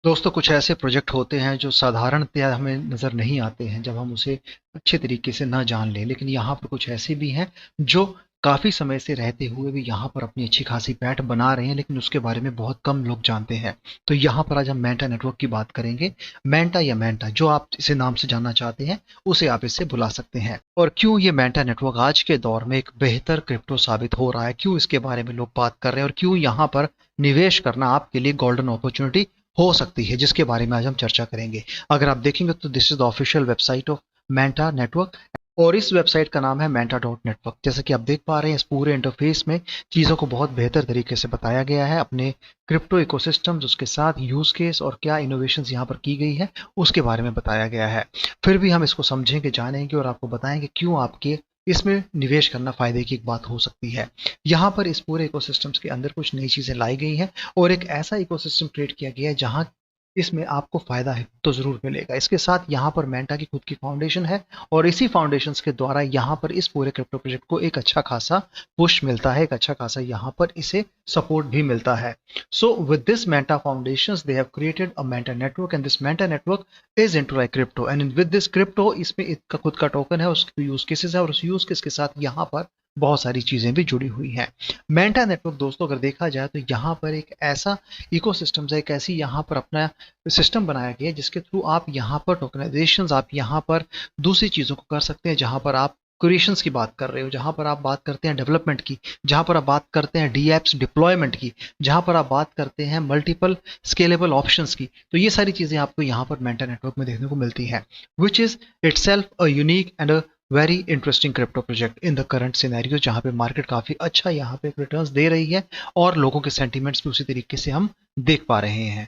दोस्तों कुछ ऐसे प्रोजेक्ट होते हैं जो साधारणतया हमें नज़र नहीं आते हैं जब हम उसे अच्छे तरीके से ना जान लें, लेकिन यहाँ पर कुछ ऐसे भी हैं जो काफ़ी समय से रहते हुए भी यहाँ पर अपनी अच्छी खासी पैठ बना रहे हैं, लेकिन उसके बारे में बहुत कम लोग जानते हैं। तो यहाँ पर आज हम मेंटा नेटवर्क की बात करेंगे। मेंटा या मेंटा जो आप इसे नाम से जानना चाहते हैं उसे आप इससे बुला सकते हैं। और क्यों ये मेंटा नेटवर्क आज के दौर में एक बेहतर क्रिप्टो साबित हो रहा है, क्यों इसके बारे में लोग बात कर रहे हैं और क्यों यहाँ पर निवेश करना आपके लिए गोल्डन अपॉर्चुनिटी हो सकती है, जिसके बारे में आज हम चर्चा करेंगे। अगर आप देखेंगे तो this is the official website of Manta network और इस वेबसाइट का नाम है menta.network। जैसा कि आप देख पा रहे हैं, इस पूरे इंटरफेस में चीज़ों को बहुत बेहतर तरीके से बताया गया है। अपने क्रिप्टो इकोसिस्टम्स, उसके साथ यूज केस और क्या इनोवेशंस यहाँ पर की गई है उसके बारे में बताया गया है। फिर भी हम इसको समझेंगे, जानेंगे और आपको बताएंगे क्यों आपके इसमें निवेश करना फायदे की एक बात हो सकती है। यहाँ पर इस पूरे इकोसिस्टम्स के अंदर कुछ नई चीज़ें लाई गई हैं और एक ऐसा इकोसिस्टम क्रिएट किया गया है जहाँ इसमें आपको फायदा है तो जरूर मिलेगा। इसके साथ यहाँ पर मेंटा की खुद की फाउंडेशन है और इसी फाउंडेशंस के द्वारा यहाँ पर इस पूरे क्रिप्टो प्रोजेक्ट को एक अच्छा खासा पुश मिलता है, एक अच्छा खासा यहाँ पर इसे सपोर्ट भी मिलता है। So with this Manta foundations they have created a Manta network and this Manta network is into like crypto and with this crypto इसमें इसका खुद का टोकन है, उसके यूज केसेस है और उस यूज केस के साथ यहाँ पर बहुत सारी चीजें भी जुड़ी हुई हैं। मेंटा नेटवर्क दोस्तों अगर देखा जाए तो यहाँ पर एक ऐसा इकोसिस्टम है, एक ऐसी यहाँ पर अपना सिस्टम बनाया गया है जिसके थ्रू आप यहाँ पर टोकनाइजेशन, आप यहाँ पर दूसरी चीज़ों को कर सकते हैं। जहाँ पर आप क्रिएशंस की बात कर रहे हो, जहाँ पर आप बात करते हैं डेवलपमेंट की, जहाँ पर आप बात करते हैं डी एप्स डिप्लॉयमेंट की, जहाँ पर आप बात करते हैं मल्टीपल स्केलेबल ऑप्शंस की, तो ये सारी चीज़ें आपको यहाँ पर मेंटा नेटवर्क में देखने को मिलती हैं, which is itself a unique and a very interesting crypto project in the current scenario, जहाँ पे मार्केट काफ़ी अच्छा यहाँ पे रिटर्न्स दे रही है और लोगों के सेंटीमेंट्स भी उसी तरीके से हम देख पा रहे हैं।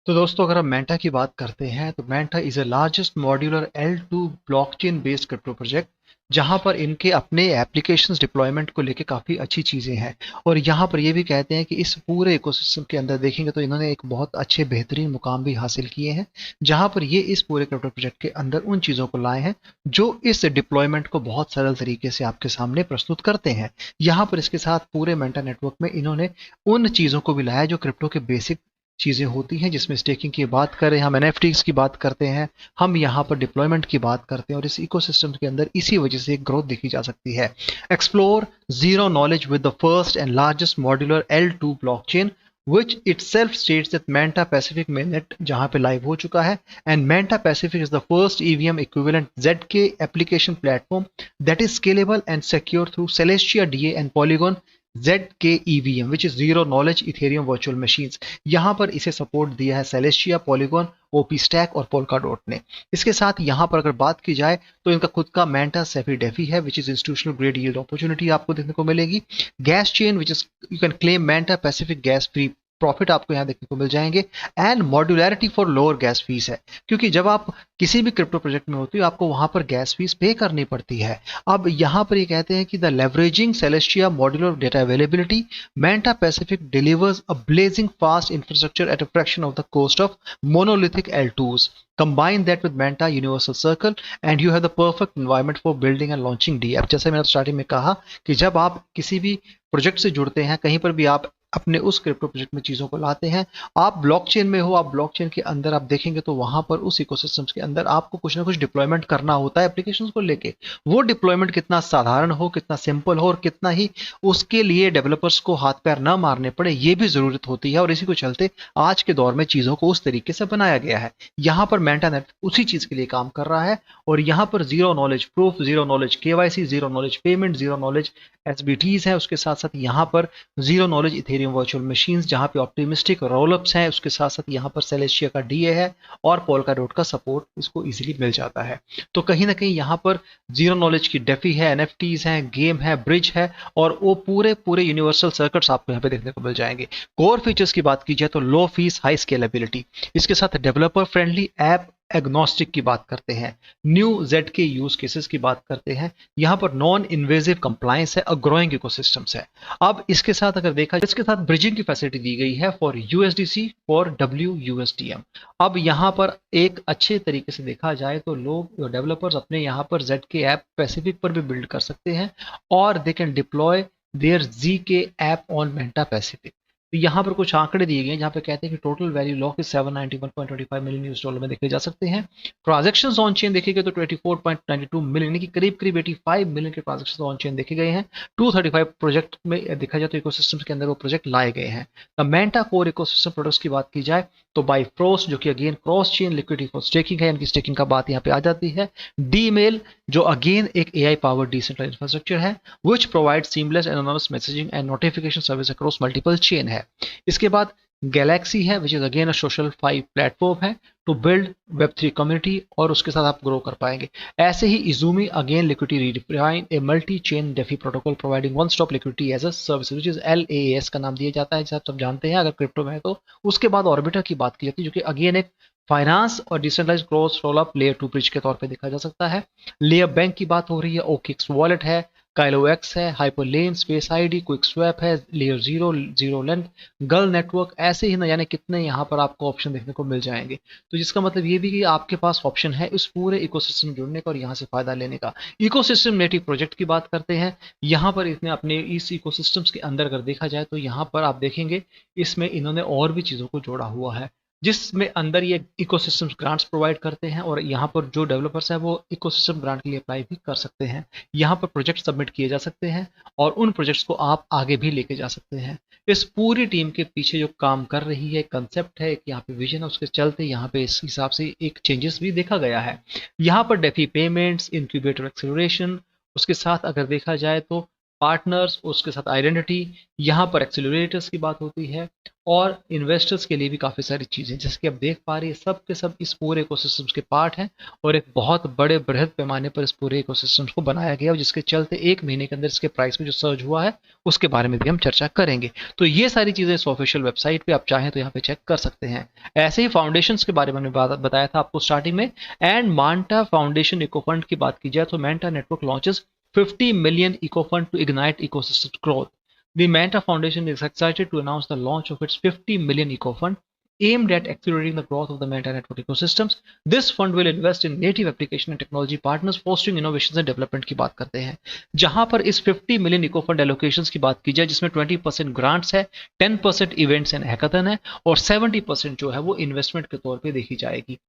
तो दोस्तों अगर हम मेंटा की बात करते हैं तो Manta is a largest modular L2 blockchain based crypto project, जहां पर इनके अपने एप्लीकेशंस डिप्लॉयमेंट को लेके काफ़ी अच्छी चीज़ें हैं। और यहाँ पर ये भी कहते हैं कि इस पूरे इकोसिस्टम के अंदर देखेंगे तो इन्होंने एक बहुत अच्छे बेहतरीन मुकाम भी हासिल किए हैं, जहां पर ये इस पूरे क्रिप्टो प्रोजेक्ट के अंदर उन चीज़ों को लाए हैं जो इस डिप्लॉयमेंट को बहुत सरल तरीके से आपके सामने प्रस्तुत करते हैं। यहाँ पर इसके साथ पूरे मेंटा नेटवर्क में इन्होंने उन चीज़ों को भी लाया जो क्रिप्टो के बेसिक चीज़ें होती हैं, जिसमें स्टेकिंग की बात करें, हम एनएफटीज की बात करते हैं, हम यहाँ पर डिप्लॉयमेंट की बात करते हैं और इस इकोसिस्टम के अंदर इसी वजह से एक ग्रोथ देखी जा सकती है। Explore zero knowledge with the first and largest modular L2 blockchain which itself states that Manta Pacific mainnet जहाँ पे लाइव हो चुका है, and Manta Pacific is the first EVM equivalent ZK application platform that is scalable and secure through Celestia DA and Polygon ZK EVM which is Zero Knowledge Ethereum Virtual Machines। यहाँ पर इसे support दिया है Celestia, Polygon, OP Stack और Polkadot ने। इसके साथ यहाँ पर अगर बात की जाए तो इनका खुद का Manta Cefi DeFi है which is institutional grade yield opportunity आपको देखने को मिलेगी। Gas chain which is you can claim Manta Pacific gas free profit आपको यहाँ देखने को मिल जाएंगे and modularity for lower gas fees है, क्योंकि जब आप किसी भी क्रिप्टो प्रोजेक्ट में होती है आपको वहां पर गैस फीस पे करनी पड़ती है। अब यहाँ पर ये कहते हैं कि the leveraging Celestia modular data availability, Manta Pacific delivers a blazing fast infrastructure at a fraction of the cost of monolithic L2s। Combine that with Manta Universal Circle and you have the perfect environment for building and launching DApp। जैसे मैंने starting में कहा कि जब आप किसी भी project से जुड़ते हैं, कहीं पर भी आप अपने उस क्रिप्टो प्रोजेक्ट में चीज़ों को लाते हैं, आप ब्लॉकचेन में हो, आप ब्लॉकचेन के अंदर आप देखेंगे तो वहां पर उस इकोसिस्टम्स के अंदर आपको कुछ ना कुछ डिप्लॉयमेंट करना होता है एप्लीकेशंस को लेके। वो डिप्लॉयमेंट कितना साधारण हो, कितना सिंपल हो और कितना ही उसके लिए डेवलपर्स को हाथ पैर ना मारने पड़े, ये भी ज़रूरत होती है और इसी को चलते आज के दौर में चीज़ों को उस तरीके से बनाया गया है। यहाँ पर मेंटा नेट उसी चीज़ के लिए काम कर रहा है और यहाँ पर zero knowledge proof, zero knowledge KYC, zero knowledge payment, zero knowledge SBTs है, उसके साथ साथ यहाँ पर zero knowledge Ethereum virtual machines जहाँ पे ऑप्टिमिस्टिक रोलअप्स हैं, उसके साथ साथ यहाँ पर सेलेस्टिया का DA है और पोल्काडोट का सपोर्ट इसको इजीली मिल जाता है। तो कहीं ना कहीं यहाँ पर जीरो नॉलेज की डेफी है, NFTs हैं, गेम है, ब्रिज है और वो पूरे पूरे यूनिवर्सल सर्किट्स आपको यहाँ पे देखने को मिल जाएंगे। कोर फीचर्स की बात की जाए तो लो फीस, हाई स्केलेबिलिटी, इसके साथ डेवलपर फ्रेंडली ऐप एग्नोस्टिक की बात करते हैं, न्यू ZK यूज केसेस की बात करते हैं, यहाँ पर नॉन इन्वेजिव कंप्लायंस है, ग्रोइंग इकोसिस्टम्स है। अब इसके साथ अगर देखा, इसके साथ ब्रिजिंग की फैसिलिटी दी गई है फॉर USDC फॉर WUSDM। अब यहाँ पर एक अच्छे तरीके से देखा जाए तो लोग डेवलपर्स अपने यहाँ पर ZK ऐप पैसिफिक पर भी बिल्ड कर सकते हैं और they can deploy their ZK app on Manta Pacific. तो यहाँ पर कुछ आंकड़े दिए गए हैं जहाँ पे कहते हैं कि total value lock is 791.25 million US dollar में देखे जा सकते हैं। ट्रांजैक्शंस ऑन चेन देखे गए तो 24.92 मिलियन, यानी कि करीब करीब 85 मिलियन के ट्रांजैक्शंस ऑन चेन देखे गए हैं। 235 प्रोजेक्ट में देखा जाए तो इकोसिस्टम के अंदर वो प्रोजेक्ट लाए गए हैं। The Manta core ecosystem products की बात की जाए तो बाइफ्रोस्ट जो कि again cross chain liquidity for staking है, यानी स्टेकिंग का बात यहाँ पे आ जाती है। डीमेल जो अगेन एक एआई पावर्ड डिसेंट्रलाइज्ड इंफ्रास्ट्रक्चर है which provides seamless anonymous messaging and notification service across multiple chain है। इसके बाद गैलेक्सी है which is again a social five platform है टू बिल्ड वेब3 कम्युनिटी, और उसके साथ आप ग्रो कर पाएंगे। ऐसे ही Izumi again liquidity redefine a multi chain DeFi protocol providing one stop liquidity as a service which is LAAS का नाम दिया जाता है, जैसे आप जानते हैं अगर क्रिप्टो में है तो। उसके बाद ऑर्बिटर की बात की जाती है जो कि अगेन एक फाइनेंस और decentralised cross roll up layer 2 bridge के तौर पे देखा जा सकता है। लेयर बैंक की बात हो रही है, ओकेक्स वॉलेट है, काइलोएक्स है, hyperplane, space ID, quick swap है, लेयर जीरो, जीरो लेंथ, गल नेटवर्क, ऐसे ही न जाने कितने यहाँ पर आपको ऑप्शन देखने को मिल जाएंगे। तो जिसका मतलब ये भी कि आपके पास ऑप्शन है इस पूरे इकोसिस्टम जुड़ने का और यहाँ से फायदा लेने का। इकोसिस्टम नेटिव प्रोजेक्ट की बात करते हैं, यहाँ पर इतने अपने इस इकोसिस्टम्स के अंदर अगर देखा जाए तो यहाँ पर आप देखेंगे इसमें इन्होंने और भी चीज़ों को जोड़ा हुआ है जिसमें अंदर ये इकोसिस्टम ग्रांट्स प्रोवाइड करते हैं, और यहाँ पर जो डेवलपर्स हैं वो इकोसिस्टम ग्रांट के लिए अप्लाई भी कर सकते हैं। यहाँ पर प्रोजेक्ट सबमिट किए जा सकते हैं और उन प्रोजेक्ट्स को आप आगे भी लेके जा सकते हैं। इस पूरी टीम के पीछे जो काम कर रही है, कंसेप्ट है, एक यहाँ पे विजन है, उसके चलते यहाँ पे इस हिसाब से एक चेंजेस भी देखा गया है। यहाँ पर डेफी पेमेंट्स, इंक्यूबेटर एक्सेलरेशन, उसके साथ अगर देखा जाए तो पार्टनर्स, उसके साथ आइडेंटिटी, यहाँ पर एक्सेलरेटर्स की बात होती है, और इन्वेस्टर्स के लिए भी काफ़ी सारी चीज़ें जैसे कि आप देख पा रही है सब के सब इस पूरे इकोसिस्टम्स के पार्ट हैं, और एक बहुत बड़े बृहद पैमाने पर इस पूरे इकोसिस्टम्स को बनाया गया, जिसके चलते एक महीने के अंदर इसके प्राइस में जो सर्ज हुआ है उसके बारे में भी हम चर्चा करेंगे। तो ये सारी चीज़ें इस ऑफिशियल वेबसाइट पे आप चाहें तो यहाँ पे चेक कर सकते हैं। ऐसे ही फाउंडेशंस के बारे में बताया था आपको स्टार्टिंग में, and Manta foundation eco fund की बात की जाए तो Manta network launches 50 million eco fund to ignite ecosystem growth. The Manta Foundation is excited to announce the launch of its 50 million eco fund aimed at accelerating the growth of the Manta network ecosystems. This fund will invest in native application and technology partners, fostering innovations and development की बात करते हैं, जहां पर इस 50 million eco fund allocations की बात की जाए जिसमें 20% grants है, 10% events and hackathon है, और 70% जो है वो इन्वेस्टमेंट के तौर पे देखी जाएगी।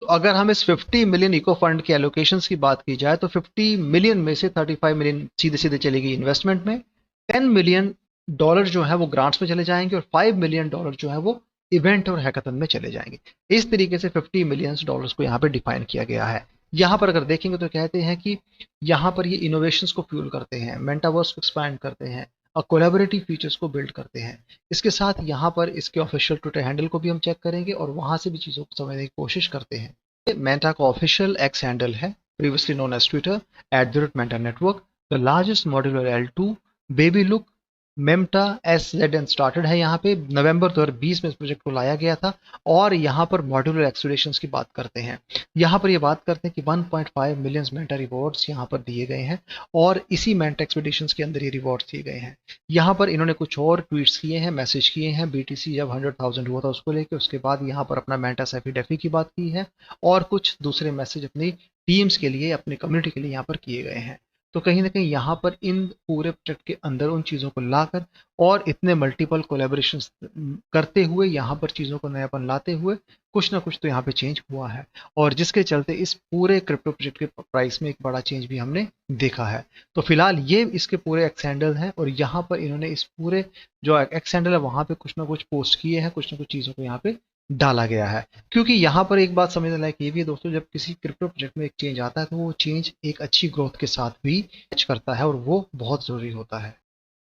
तो अगर हम इस 50 मिलियन इको फंड के एलोकेशंस की बात की जाए तो 50 मिलियन में से 35 मिलियन सीधे सीधे चलेगी इन्वेस्टमेंट में, 10 मिलियन डॉलर जो है वो ग्रांट्स में चले जाएंगे, और 5 मिलियन डॉलर जो है वो इवेंट और हैकाथन में चले जाएंगे। इस तरीके से 50 मिलियन डॉलर्स को यहाँ पे डिफाइन किया गया है। यहाँ पर अगर देखेंगे तो कहते हैं कि यहाँ पर ये इनोवेशंस को फ्यूल करते हैं, मेंटावर्स को एक्सपैंड करते हैं और कोलैबोरेटिव फीचर्स को बिल्ड करते हैं। इसके साथ यहाँ पर इसके ऑफिशियल ट्विटर हैंडल को भी हम चेक करेंगे और वहाँ से भी चीज़ों को समझने की कोशिश करते हैं। मेंटा का ऑफिशियल एक्स हैंडल है, previously known as Twitter @Menta Network, the largest modular L2 baby look Menta SZN started है। यहाँ पे नवंबर 2020 में इस प्रोजेक्ट को लाया गया था, और यहाँ पर मॉड्यूलर एक्सपेडिशंस की बात करते हैं। यहाँ पर ये बात करते हैं कि 1.5 मिलियन मेंटा रिवॉर्ड्स यहाँ पर दिए गए हैं, और इसी मेंटा एक्सपेडिशंस के अंदर ये रिवॉर्ड्स दिए गए हैं। यहाँ पर इन्होंने कुछ और ट्वीट्स किए हैं, मैसेज किए हैं, BTC जब 100,000 हुआ था उसको लेके, उसके बाद यहाँ पर अपना मेंटा सैफी डेफी की बात की है, और कुछ दूसरे मैसेज अपनी टीम्स के लिए, अपनी कम्युनिटी के लिए यहाँ पर किए गए हैं। तो कहीं ना कहीं यहाँ पर इन पूरे प्रोजेक्ट के अंदर उन चीज़ों को लाकर और इतने मल्टीपल कोलैबोरेशंस करते हुए, यहाँ पर चीज़ों को नयापन लाते हुए कुछ ना कुछ तो यहाँ पे चेंज हुआ है, और जिसके चलते इस पूरे क्रिप्टो प्रोजेक्ट के प्राइस में एक बड़ा चेंज भी हमने देखा है। तो फिलहाल ये इसके पूरे एक्सैंडल हैं, और यहाँ पर इन्होंने इस पूरे जो एक्सैंडल है वहाँ पे कुछ ना कुछ पोस्ट किए हैं, कुछ ना कुछ चीज़ों को यहाँ पे डाला गया है। क्योंकि यहाँ पर एक बात समझने लायक ये भी है दोस्तों, जब किसी क्रिप्टो प्रोजेक्ट में एक चेंज आता है तो वो चेंज एक अच्छी ग्रोथ के साथ भी मैच करता है, और वो बहुत ज़रूरी होता है।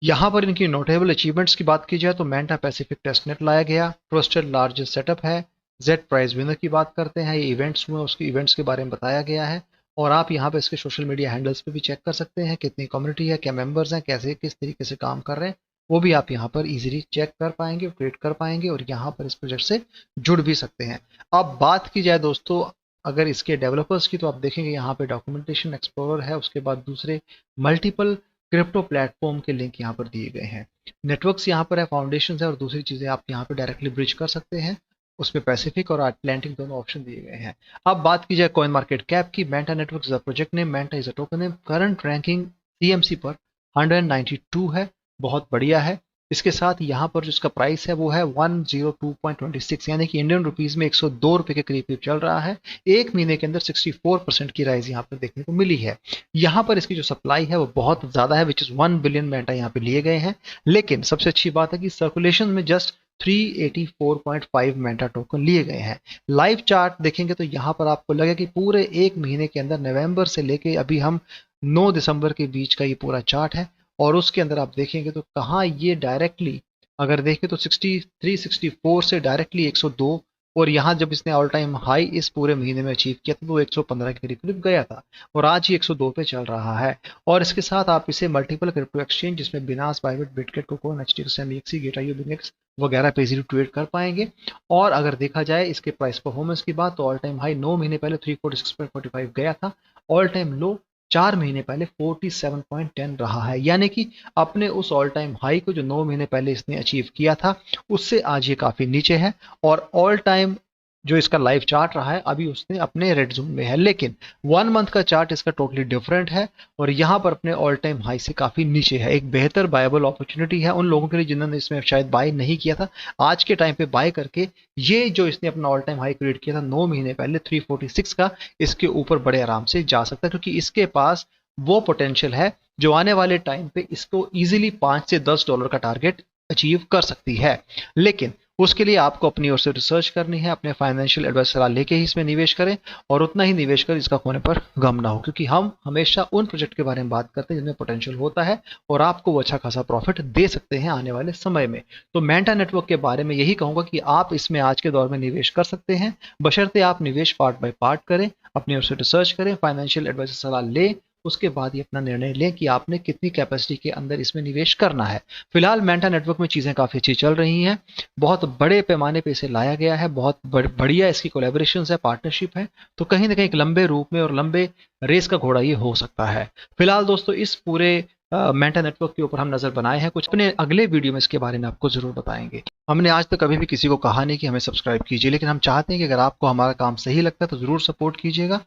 यहाँ पर इनकी नोटेबल अचीवमेंट्स की बात की जाए तो मेंटा पैसिफिक टेस्टनेट लाया गया, ट्रस्टेड लार्जेस्ट सेटअप है, जेड प्राइज विनर की बात करते हैं, ये इवेंट्स हुए उसके इवेंट्स के बारे में बताया गया है, और आप यहाँ पे इसके सोशल मीडिया हैंडल्स पे भी चेक कर सकते हैं कितनी कम्युनिटी है, क्या मेंबर्स हैं, कैसे किस तरीके से काम कर रहे हैं, वो भी आप यहाँ पर इजीली चेक कर पाएंगे, क्रिएट कर पाएंगे, और यहाँ पर इस प्रोजेक्ट से जुड़ भी सकते हैं। अब बात की जाए दोस्तों अगर इसके डेवलपर्स की, तो आप देखेंगे यहाँ पे डॉक्यूमेंटेशन एक्सप्लोरर है, उसके बाद दूसरे मल्टीपल क्रिप्टो प्लेटफॉर्म के लिंक यहाँ पर दिए गए हैं, नेटवर्क्स यहाँ पर है, फाउंडेशन है, और दूसरी चीज़ें आप यहाँ पर डायरेक्टली ब्रिज कर सकते हैं। उसमें पैसिफिक और अटलांटिक दोनों ऑप्शन दिए गए हैं। अब बात की जाए कॉइन मार्केट कैप की, Manta network is a project name, Manta is a token name, current ranking CMC पर 192 है, बहुत बढ़िया है। इसके साथ यहाँ पर जो इसका प्राइस है वो है 102.26, यानी कि इंडियन रुपीज में 102 रुपए के करीब चल रहा है। एक महीने के अंदर 64% की राइज यहाँ पर देखने को मिली है। यहाँ पर इसकी जो सप्लाई है वो बहुत ज्यादा है, विच इज 1 बिलियन मेटा यहाँ पे लिए गए हैं। लेकिन सबसे अच्छी बात है कि सर्कुलेशन में जस्ट 384.5 मेटा टोकन लिए गए हैं। लाइव चार्ट देखेंगे तो यहाँ पर आपको लगेगा कि पूरे एक महीने के अंदर नवंबर से लेके अभी हम 9 दिसंबर के बीच का ये पूरा चार्ट है, और उसके अंदर आप देखेंगे तो कहाँ ये डायरेक्टली अगर देखें तो 63 64 से डायरेक्टली 102, और यहाँ जब इसने ऑल टाइम हाई इस पूरे महीने में अचीव किया था तो वो 115 के करीब गया था, और आज ही 102 पे चल रहा है। और इसके साथ आप इसे मल्टीपल क्रिप्टो एक्सचेंज जिसमें बिनास, बाइबिट, बिटगेट, कोकोन, एचटीएक्स, एमएक्सी, गेट.io, बिनेक्स वगैरह पे इजीली ट्रेड कर पाएंगे। और अगर देखा जाए इसके प्राइस परफॉर्मेंस की बात, तो ऑल टाइम हाई 9 महीने पहले 346.45 गया था, ऑल टाइम लो 4 महीने पहले 47.10 रहा है। यानी कि अपने उस ऑल टाइम हाई को जो 9 महीने पहले इसने अचीव किया था उससे आज ये काफी नीचे है, और ऑल टाइम जो इसका लाइव चार्ट रहा है अभी उसने अपने रेड जोन में है। लेकिन 1 मंथ का चार्ट इसका टोटली डिफरेंट है, और यहाँ पर अपने ऑल टाइम हाई से काफी नीचे है। एक बेहतर बायबल अपॉर्चुनिटी है उन लोगों के लिए जिन्होंने इसमें शायद बाय नहीं किया था, आज के टाइम पे बाय करके ये जो इसने अपना ऑल टाइम हाई क्रिएट किया था 9 महीने पहले 346 का, इसके ऊपर बड़े आराम से जा सकता है, क्योंकि इसके पास वो पोटेंशियल है जो आने वाले टाइम पे इसको इजीली 5 से 10 डॉलर का टारगेट अचीव कर सकती है। लेकिन उसके लिए आपको अपनी ओर से रिसर्च करनी है, अपने फाइनेंशियल एडवाइस सलाह लेके ही इसमें निवेश करें, और उतना ही निवेश कर इसका खोने पर गम ना हो, क्योंकि हम हमेशा उन प्रोजेक्ट के बारे में बात करते हैं जिनमें पोटेंशियल होता है और आपको वो अच्छा खासा प्रॉफिट दे सकते हैं आने वाले समय में। तो मेंटा नेटवर्क के बारे में यही कहूंगा कि आप इसमें आज के दौर में निवेश कर सकते हैं, बशर्ते आप निवेश पार्ट बाय पार्ट करें, अपनी ओर से रिसर्च करें, फाइनेंशियल एडवाइस सलाह लें, उसके बाद ही अपना निर्णय लें कि आपने कितनी कैपेसिटी के अंदर इसमें निवेश करना है। फिलहाल मेंटा नेटवर्क में चीजें काफी अच्छी चल रही हैं, बहुत बड़े पैमाने पे इसे लाया गया है, बहुत बढ़िया इसकी कोलैबोरेशन है, पार्टनरशिप है, तो कहीं ना कहीं एक लंबे रूप में और लंबे रेस का घोड़ा ये हो सकता है। फिलहाल दोस्तों इस पूरे मेंटा नेटवर्क के ऊपर हम नजर बनाए हैं, कुछ अपने अगले वीडियो में इसके बारे में आपको जरूर बताएंगे। हमने आज तक कभी भी किसी को कहा नहीं कि हमें सब्सक्राइब कीजिए, लेकिन हम चाहते हैं कि अगर आपको हमारा काम सही लगता है तो जरूर सपोर्ट कीजिएगा,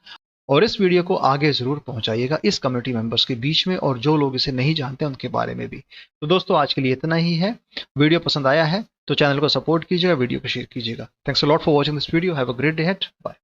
और इस वीडियो को आगे जरूर पहुंचाइएगा इस कम्युनिटी मेंबर्स के बीच में, और जो लोग इसे नहीं जानते उनके बारे में भी। तो दोस्तों आज के लिए इतना ही है। वीडियो पसंद आया है तो चैनल को सपोर्ट कीजिएगा, वीडियो को शेयर कीजिएगा। Thanks a lot for watching this video. Have a great day ahead. Bye.